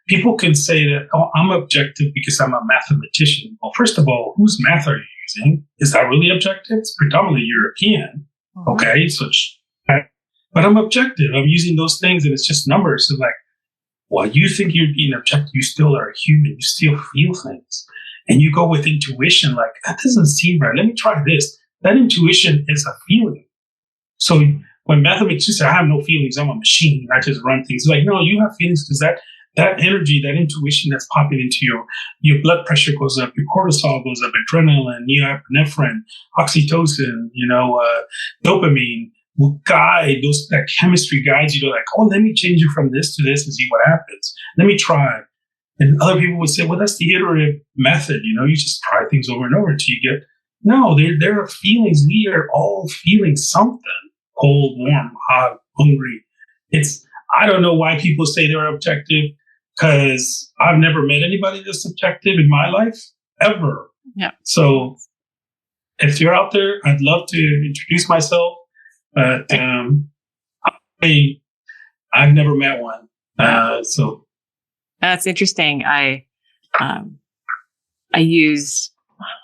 people can say that, oh, I'm objective because I'm a mathematician. Well, first of all, whose math are you using? Is that really objective? It's predominantly European. Mm-hmm. Okay, but I'm objective. I'm using those things, and it's just numbers. So like, well, you think you're being objective, you still are a human. You still feel things, and you go with intuition. Like, that doesn't seem right. Let me try this. That intuition is a feeling. So when mathematicians say, I have no feelings, I'm a machine, I just run things. Like, no, you have feelings because that energy, that intuition that's popping into your blood pressure goes up, your cortisol goes up, adrenaline, epinephrine, oxytocin, dopamine will guide that chemistry guides you to like, oh, let me change it from this to this and see what happens. Let me try. And other people would say, well, that's the iterative method. You just try things over and over until you get, no, there are feelings. We are all feeling something. Cold, warm, hot, hungry. I don't know why people say they're objective, because I've never met anybody that's objective in my life, ever. Yeah. So if you're out there, I'd love to introduce myself, but I've never met one. So that's interesting. I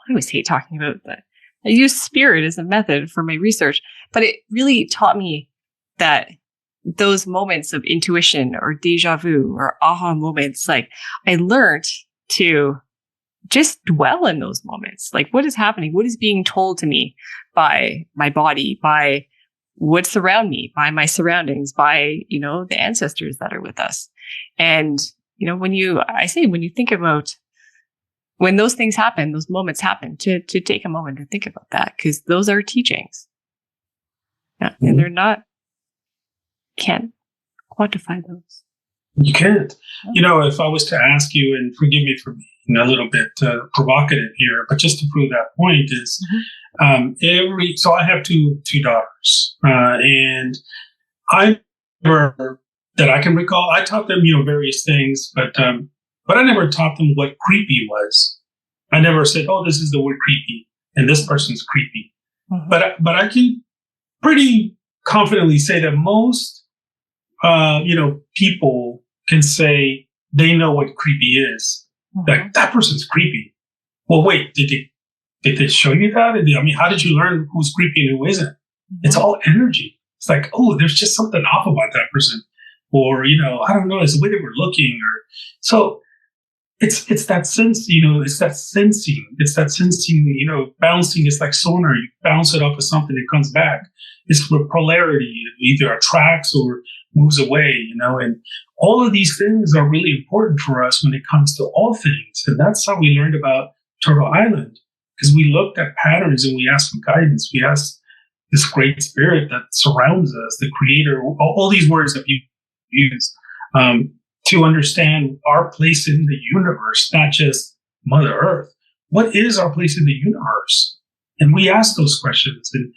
always hate talking about that. I use spirit as a method for my research, but it really taught me that those moments of intuition or deja vu or aha moments, like I learned to just dwell in those moments. Like, what is happening? What is being told to me by my body, by what's around me, by my surroundings, by, the ancestors that are with us. And, when you think about when those things happen, those moments happen, to take a moment to think about that, because those are teachings. Yeah, mm-hmm. And they're not, can't quantify those. You can't. If I was to ask you, and forgive me for being a little bit provocative here, but just to prove that point is, mm-hmm. So I have two daughters, and I never, that I can recall, I taught them, various things, but I never taught them what creepy was. I never said, oh, this is the word creepy, and this person's creepy. Mm-hmm. But I can pretty confidently say that most, people can say they know what creepy is. Mm-hmm. Like, that person's creepy. Well, wait, did they show you that? How did you learn who's creepy and who isn't? Mm-hmm. It's all energy. It's like, oh, there's just something off about that person. Or, I don't know, it's the way they were looking. Or so it's that sense, it's that sensing. It's that sensing, bouncing. It's like sonar. You bounce it off of something, it comes back. It's for polarity. It either attracts or moves away, and all of these things are really important for us when it comes to all things. And that's how we learned about Turtle Island, because we looked at patterns and we asked for guidance. We asked this great spirit that surrounds us, the creator, all these words that you use, to understand our place in the universe, not just Mother Earth. What is our place in the universe? And we ask those questions. And,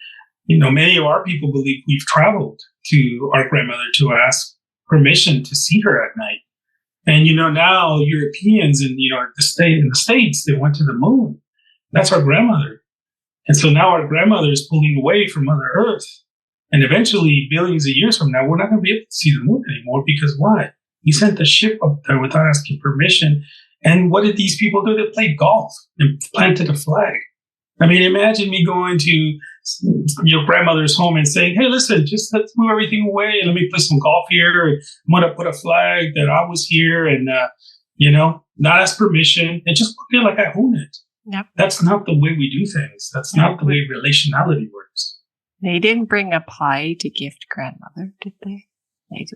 many of our people believe we've traveled to our grandmother to ask permission to see her at night. And, now Europeans and, in the States, they went to the moon. That's our grandmother. And so now our grandmother is pulling away from Mother Earth. And eventually, billions of years from now, we're not going to be able to see the moon anymore, because why? We sent the ship up there without asking permission. And what did these people do? They played golf and planted a flag. Imagine me going to your grandmother's home and saying, hey, listen, just let's move everything away and let me play some golf here. I'm going to put a flag that I was here and, not ask permission and just look at it like I own it. Yep. That's not the way we do things. That's not the way relationality works. They didn't bring a pie to gift grandmother, did they?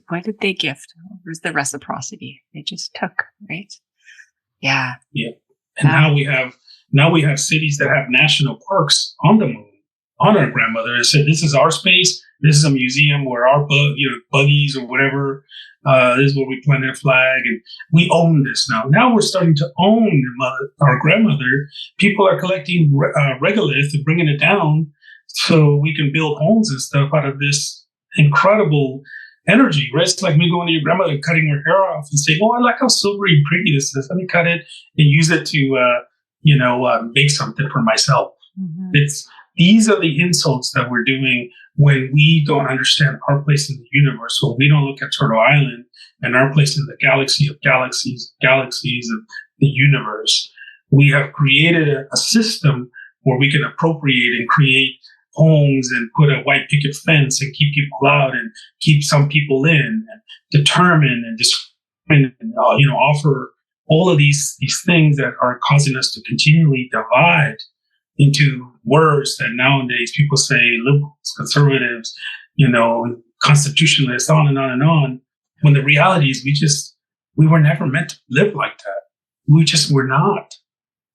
What did they gift? Where's the reciprocity? They just took, right? Yeah. Yeah. And now we have cities that have national parks on the moon, on our grandmother. It said, this is our space. This is a museum where our buggies or whatever, this is where we plant our flag. And we own this now. Now we're starting to own our grandmother. People are collecting regolith and bringing it down so we can build homes and stuff out of this incredible energy, right? It's like me going to your grandmother, cutting her hair off and saying, oh, I like how silvery and pretty this is. Let me cut it and use it to, make something for myself. Mm-hmm. These are the insults that we're doing when we don't understand our place in the universe. When we don't look at Turtle Island and our place in the galaxy of galaxies of the universe. We have created a system where we can appropriate and create homes and put a white picket fence and keep people out and keep some people in and determine and discriminate and offer all of these things that are causing us to continually divide into words that nowadays people say liberals, conservatives, constitutionalists, on and on and on. When the reality is we were never meant to live like that. We just were not.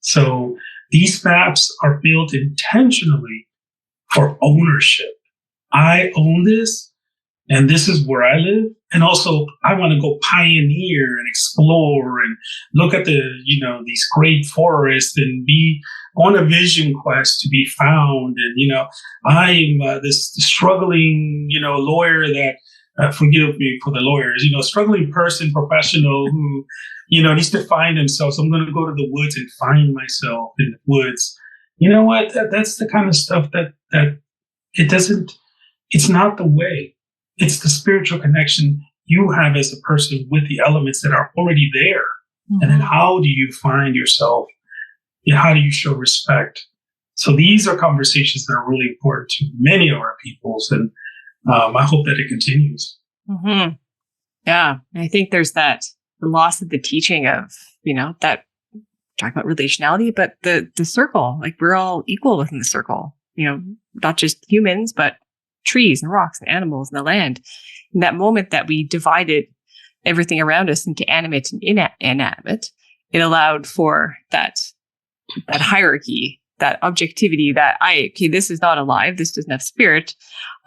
So these maps are built intentionally for ownership. I own this, and this is where I live. And also, I want to go pioneer and explore and look at these great forests and be on a vision quest to be found. And, I'm this struggling, lawyer that, forgive me for the lawyers, struggling person, professional who, needs to find himself. So I'm going to go to the woods and find myself in the woods. You know what? That's the kind of stuff that it's not the way. It's the spiritual connection you have as a person with the elements that are already there. Mm-hmm. And then how do you find yourself? How do you show respect? So these are conversations that are really important to many of our peoples. And I hope that it continues. Mm-hmm. Yeah. I think there's the loss of the teaching of, that talking about relationality, but the circle, like we're all equal within the circle, not just humans, but trees and rocks and animals and the land. In that moment that we divided everything around us into animate and inanimate, it allowed for that hierarchy, that objectivity that this is not alive, this doesn't have spirit.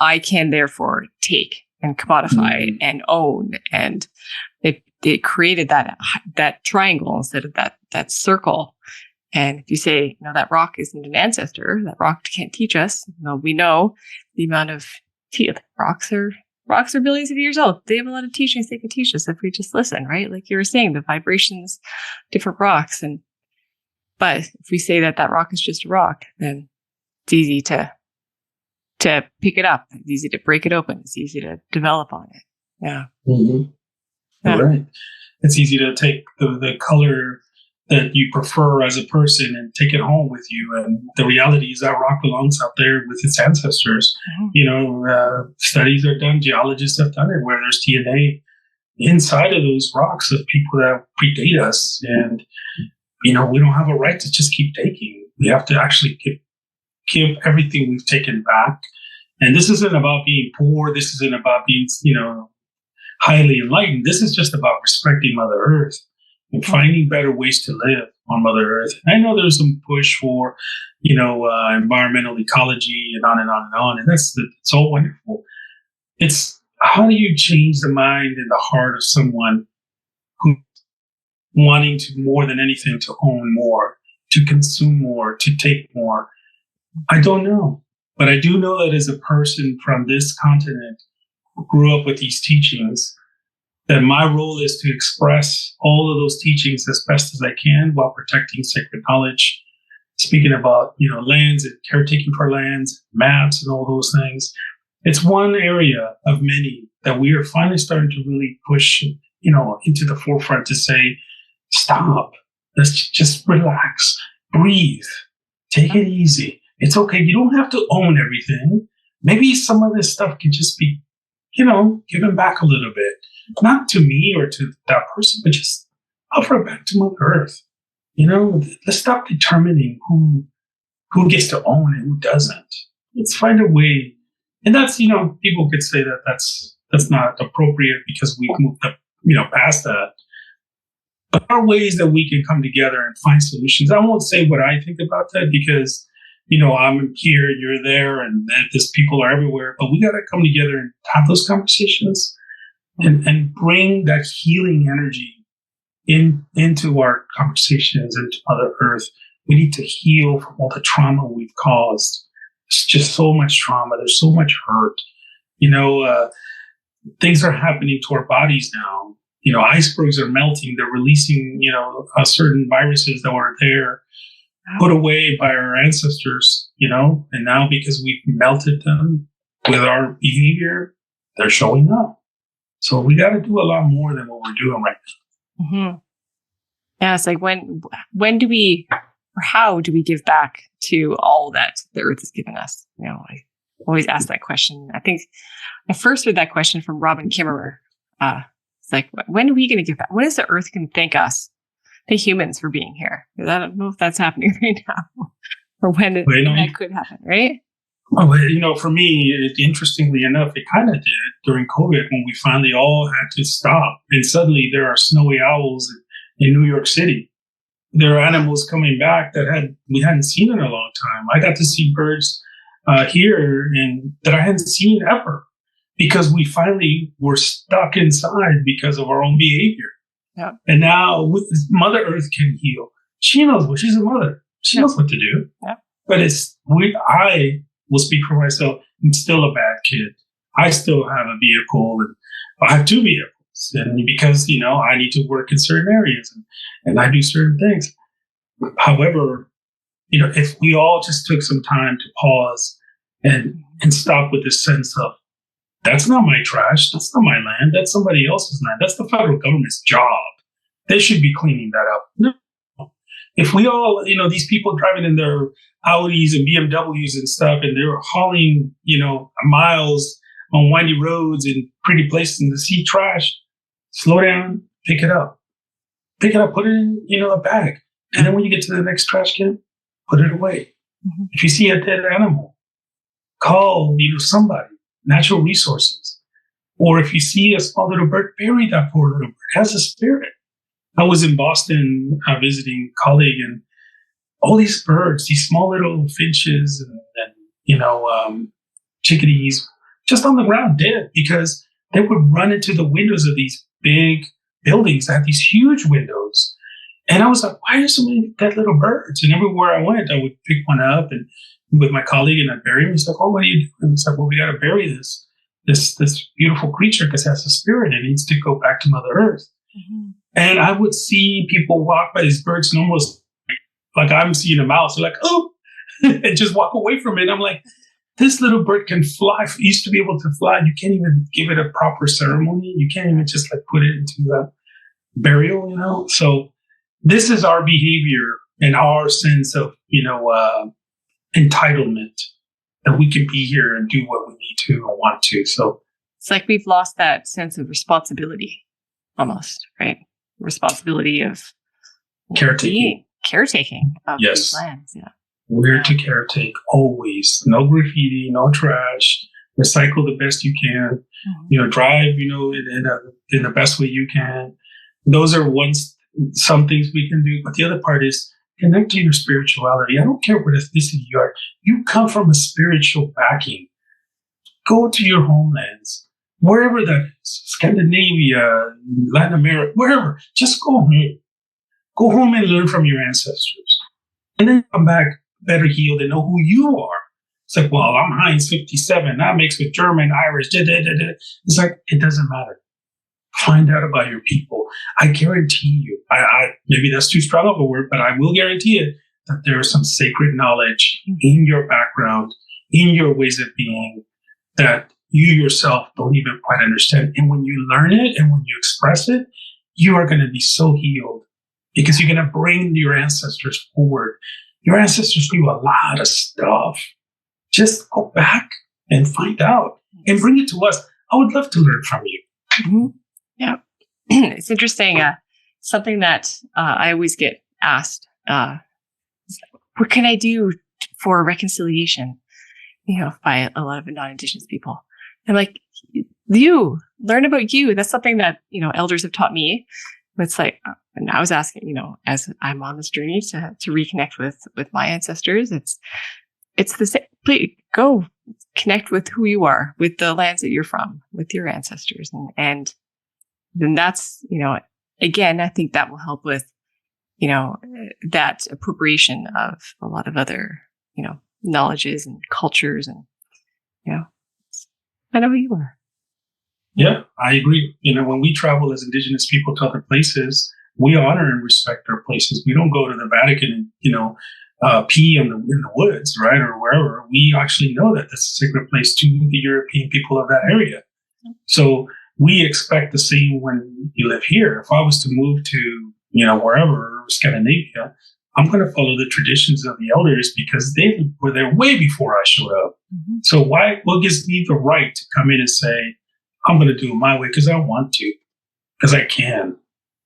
I can therefore take and commodify and own. And it created that triangle instead of that circle. And if you say, that rock isn't an ancestor, that rock can't teach us. We know the amount of rocks are billions of years old. They have a lot of teachings they can teach us if we just listen, right? Like you were saying, the vibrations, different rocks. But if we say that rock is just a rock, then it's easy to pick it up. It's easy to break it open. It's easy to develop on it. Yeah. Mm-hmm. Yeah. Right. It's easy to take the color that you prefer as a person and take it home with you. And the reality is that rock belongs out there with its ancestors. Mm-hmm. Studies are done. Geologists have done it where there's DNA inside of those rocks of people that predate us. And, we don't have a right to just keep taking. We have to actually give everything we've taken back. And this isn't about being poor. This isn't about being, highly enlightened. This is just about respecting Mother Earth and finding better ways to live on Mother Earth. I know there's some push for, environmental ecology and on and on and on. And it's all wonderful. It's how do you change the mind and the heart of someone who wanting to more than anything to own more, to consume more, to take more? I don't know. But I do know that as a person from this continent who grew up with these teachings, that my role is to express all of those teachings as best as I can while protecting sacred knowledge, speaking about, lands and caretaking for lands, maps and all those things. It's one area of many that we are finally starting to really push, into the forefront to say, stop, let's just relax, breathe, take it easy. It's okay. You don't have to own everything. Maybe some of this stuff can just be, given back a little bit. Not to me or to that person, but just offer it back to Mother Earth. Let's stop determining who gets to own and who doesn't. Let's find a way. And that's, people could say that that's not appropriate because we've moved up, past that. But there are ways that we can come together and find solutions. I won't say what I think about that because, I'm here, you're there, and there's people are everywhere. But we got to come together and have those conversations and bring that healing energy into our conversations, into Mother Earth. We need to heal from all the trauma we've caused. There's just so much trauma. There's so much hurt. Things are happening to our bodies now. Icebergs are melting. They're releasing, certain viruses that were there, put away by our ancestors, and now because we've melted them with our behavior, they're showing up. So we got to do a lot more than what we're doing right now. Mm-hmm. Yeah, it's like when do we, or how do we give back to all that the earth has given us? I always ask that question. I think I first heard that question from Robin Kimmerer. It's like, when are we going to give back? When is the earth going to thank us, the humans, for being here? Because I don't know if that's happening right now, or when that could happen, right? Well, for me, interestingly enough, it kind of did during COVID when we finally all had to stop. And suddenly there are snowy owls in New York City. There are animals coming back that we hadn't seen in a long time. I got to see birds here and that I hadn't seen ever because we finally were stuck inside because of our own behavior. Yeah. And now Mother Earth can heal. She knows what she's a mother. She knows what to do. Yeah. But I will speak for myself. I'm still a bad kid. I still have a vehicle, and I have two vehicles, and because I need to work in certain areas, and I do certain things. However, if we all just took some time to pause and stop with this sense of that's not my trash, that's not my land, that's somebody else's land, that's the federal government's job. They should be cleaning that up. No. If we all, these people driving in their Audis and BMWs and stuff, and they're hauling, miles on windy roads and pretty places and to see trash, slow down, pick it up, put it in, a bag. And then when you get to the next trash can, put it away. Mm-hmm. If you see a dead animal, call, somebody, natural resources. Or if you see a small little bird, bury that poor little bird. It has a spirit. I was in Boston visiting a colleague, and all these birds, these small little finches and chickadees, just on the ground dead because they would run into the windows of these big buildings that had these huge windows. And I was like, why are so many dead little birds? And everywhere I went, I would pick one up and with my colleague and I'd bury him. He's like, oh, what are you doing? It's like, well, we got to bury this beautiful creature because it has a spirit. It needs to go back to Mother Earth. Mm-hmm. And I would see people walk by these birds and almost like I'm seeing a mouse. They're like, oh, and just walk away from it. I'm like, this little bird can fly. It used to be able to fly. You can't even give it a proper ceremony. You can't even just put it into the burial, So this is our behavior and our sense of, entitlement that we can be here and do what we need to or want to. So it's like we've lost that sense of responsibility almost, right? Responsibility of caretaking of these lands. Yeah. We're to caretake always. No graffiti, no trash. Recycle the best you can. Mm-hmm. Drive, in the best way you can. Those are some things we can do. But the other part is connect to your spirituality. I don't care what ethnicity you are. You come from a spiritual backing. Go to your homelands, wherever that is, Scandinavia, Latin America, wherever. Just go home. Go home and learn from your ancestors. And then come back better healed and know who you are. It's like, well, I'm Heinz 57. I mix with German, Irish. It's like, it doesn't matter. Find out about your people. I guarantee you, I maybe that's too strong of a word, but I will guarantee it that there is some sacred knowledge in your background, in your ways of being that you yourself don't even quite understand. And when you learn it and when you express it, you are going to be so healed because you're going to bring your ancestors forward. Your ancestors knew a lot of stuff. Just go back and find out and bring it to us. I would love to learn from you. Mm-hmm. Yeah. It's interesting. Something that I always get asked, what can I do for reconciliation, by a lot of non-Indigenous people? I'm like, learn about you. That's something that, elders have taught me. It's like, And I was asking, as I'm on this journey to reconnect with my ancestors, it's the same. Please go connect with who you are, with the lands that you're from, with your ancestors. And then that's, again, I think that will help with, that appropriation of a lot of other, knowledges and cultures and, I know who you are. Yeah, I agree. When we travel as Indigenous people to other places, we honor and respect our places. We don't go to the Vatican and, pee in the woods, right, or wherever. We actually know that that's a sacred place to the European people of that area. So we expect the same when you live here. If I was to move to, wherever, Scandinavia, I'm going to follow the traditions of the elders because they were there way before I showed up. Mm-hmm. So what gives me the right to come in and say, I'm going to do it my way because I want to, because I can?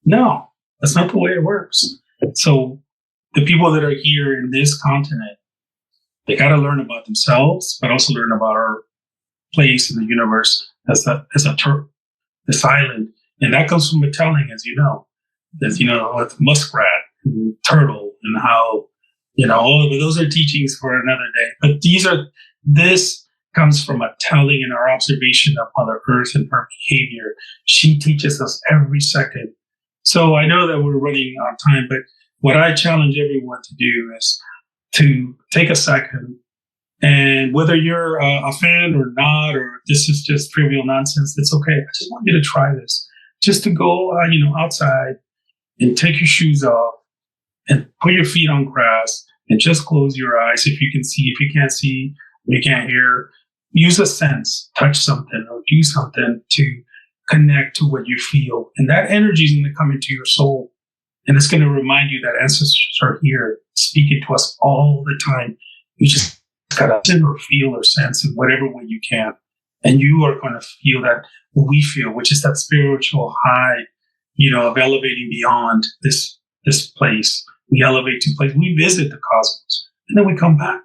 No, that's not the way it works. So the people that are here in this continent, they got to learn about themselves, but also learn about our place in the universe as this island. And that comes from the telling, as you know, with muskrat and turtle and how, but those are teachings for another day. But this comes from a telling and our observation of Mother Earth and her behavior. She teaches us every second. So I know that we're running out of time, but what I challenge everyone to do is to take a second, and whether you're a fan or not, or this is just trivial nonsense, that's okay. I just want you to try this. Just to go, outside and take your shoes off and put your feet on grass and just close your eyes if you can see. If you can't see, you can't hear, use a sense, touch something or do something to connect to what you feel. And that energy is going to come into your soul. And it's going to remind you that ancestors are here speaking to us all the time. You just got to listen or feel or sense in whatever way you can. And you are going to feel that what we feel, which is that spiritual high, of elevating beyond this place. We elevate to place. We visit the cosmos and then we come back.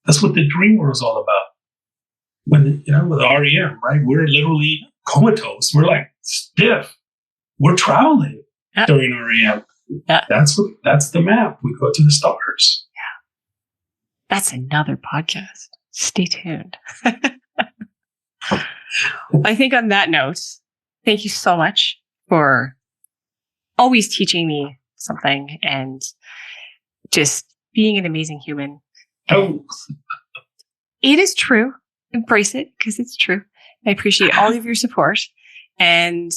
That's what the dream world is all about. When, with REM, right? We're literally comatose. We're like stiff. We're traveling during REM. Yeah. That's the map. We go to the stars. Yeah. That's another podcast. Stay tuned. I think on that note, thank you so much for always teaching me something and just being an amazing human. Oh. It is true. Embrace it because it's true. I appreciate all of your support and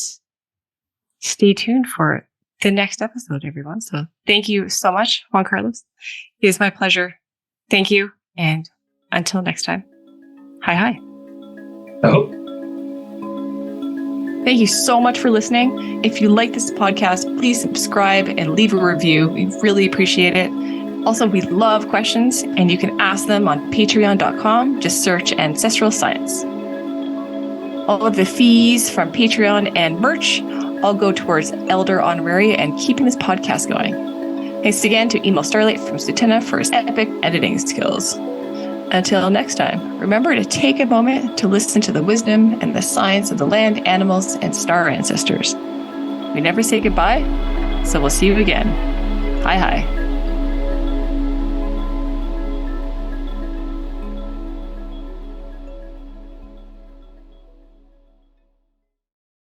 stay tuned for the next episode, everyone. So thank you so much, Juan Carlos. It is my pleasure. Thank you. And until next time, hi. Oh. Thank you so much for listening. If you like this podcast, please subscribe and leave a review. We really appreciate it. Also, we love questions, and you can ask them on patreon.com. Just search Ancestral Science. All of the fees from Patreon and merch all go towards Elder Honoraria and keeping this podcast going. Thanks again to Emo Starlight from Sutena for his epic editing skills. Until next time, remember to take a moment to listen to the wisdom and the science of the land, animals, and star ancestors. We never say goodbye, so we'll see you again. Hi.